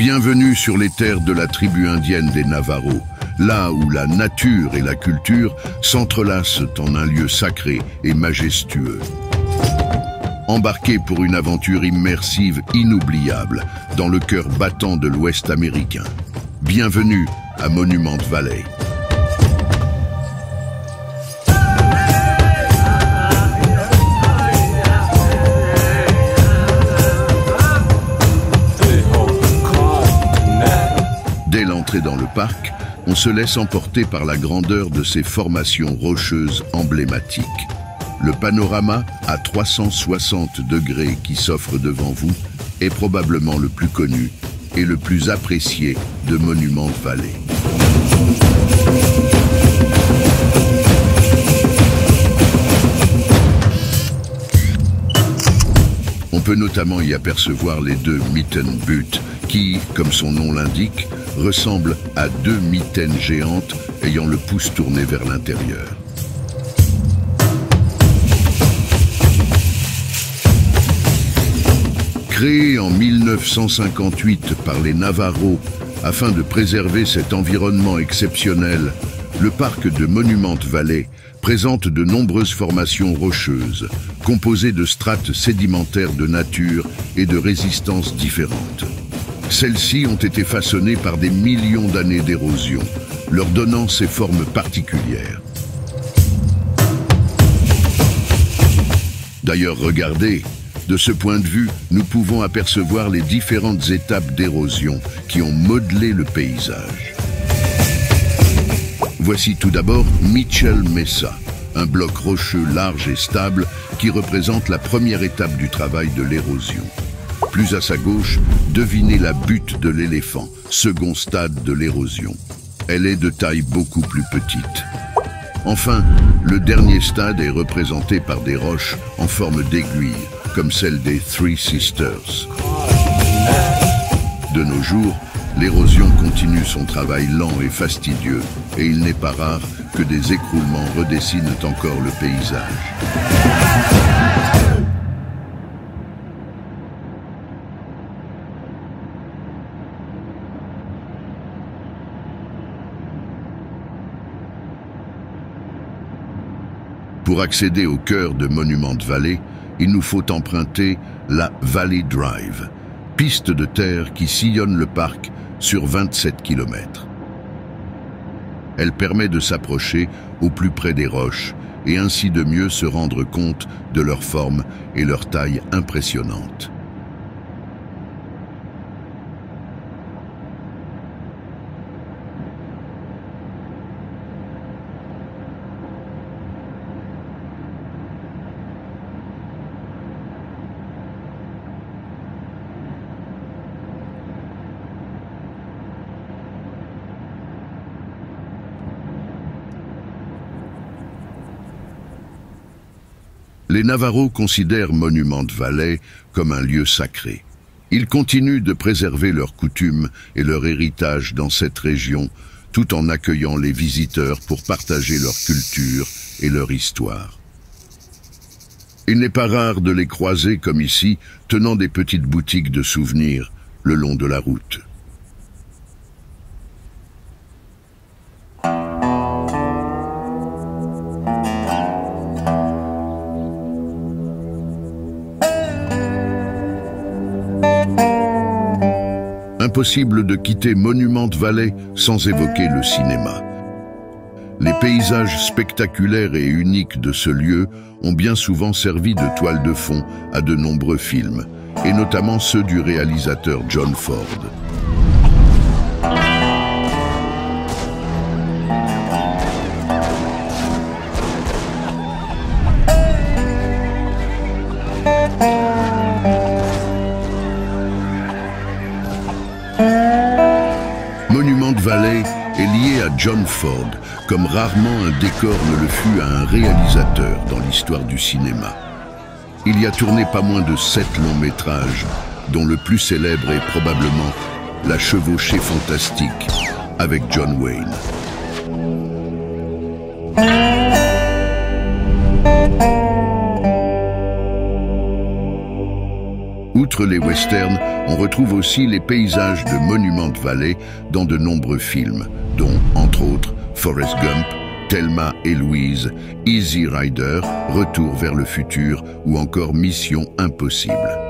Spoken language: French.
Bienvenue sur les terres de la tribu indienne des Navajo, là où la nature et la culture s'entrelacent en un lieu sacré et majestueux. Embarquez pour une aventure immersive inoubliable dans le cœur battant de l'Ouest américain. Bienvenue à Monument Valley. Dès l'entrée dans le parc, on se laisse emporter par la grandeur de ces formations rocheuses emblématiques. Le panorama à 360 degrés qui s'offre devant vous est probablement le plus connu et le plus apprécié de Monument Valley. On peut notamment y apercevoir les deux mitten buttes qui, comme son nom l'indique, ressemblent à deux mitaines géantes ayant le pouce tourné vers l'intérieur. Créé en 1958 par les Navajo afin de préserver cet environnement exceptionnel, le parc de Monument Valley présente de nombreuses formations rocheuses, composées de strates sédimentaires de nature et de résistances différentes. Celles-ci ont été façonnées par des millions d'années d'érosion, leur donnant ces formes particulières. D'ailleurs, regardez, de ce point de vue, nous pouvons apercevoir les différentes étapes d'érosion qui ont modelé le paysage. Voici tout d'abord Mitchell Mesa, un bloc rocheux large et stable qui représente la première étape du travail de l'érosion. Plus à sa gauche, devinez la butte de l'éléphant, second stade de l'érosion. Elle est de taille beaucoup plus petite. Enfin, le dernier stade est représenté par des roches en forme d'aiguille, comme celle des Three Sisters. De nos jours, l'érosion continue son travail lent et fastidieux, et il n'est pas rare que des écroulements redessinent encore le paysage. Pour accéder au cœur de Monument Valley, il nous faut emprunter la Valley Drive, piste de terre qui sillonne le parc sur 27 km. Elle permet de s'approcher au plus près des roches et ainsi de mieux se rendre compte de leur forme et leur taille impressionnante. Les Navajo considèrent Monument Valley comme un lieu sacré. Ils continuent de préserver leurs coutumes et leur héritage dans cette région, tout en accueillant les visiteurs pour partager leur culture et leur histoire. Il n'est pas rare de les croiser comme ici, tenant des petites boutiques de souvenirs le long de la route. Impossible de quitter Monument Valley sans évoquer le cinéma. Les paysages spectaculaires et uniques de ce lieu ont bien souvent servi de toile de fond à de nombreux films, et notamment ceux du réalisateur John Ford. Monument Valley est lié à John Ford, comme rarement un décor ne le fut à un réalisateur dans l'histoire du cinéma. Il y a tourné pas moins de 7 longs métrages, dont le plus célèbre est probablement La chevauchée fantastique avec John Wayne. Outre les westerns, on retrouve aussi les paysages de Monument Valley dans de nombreux films, dont, entre autres, Forrest Gump, Thelma et Louise, Easy Rider, Retour vers le futur ou encore Mission Impossible.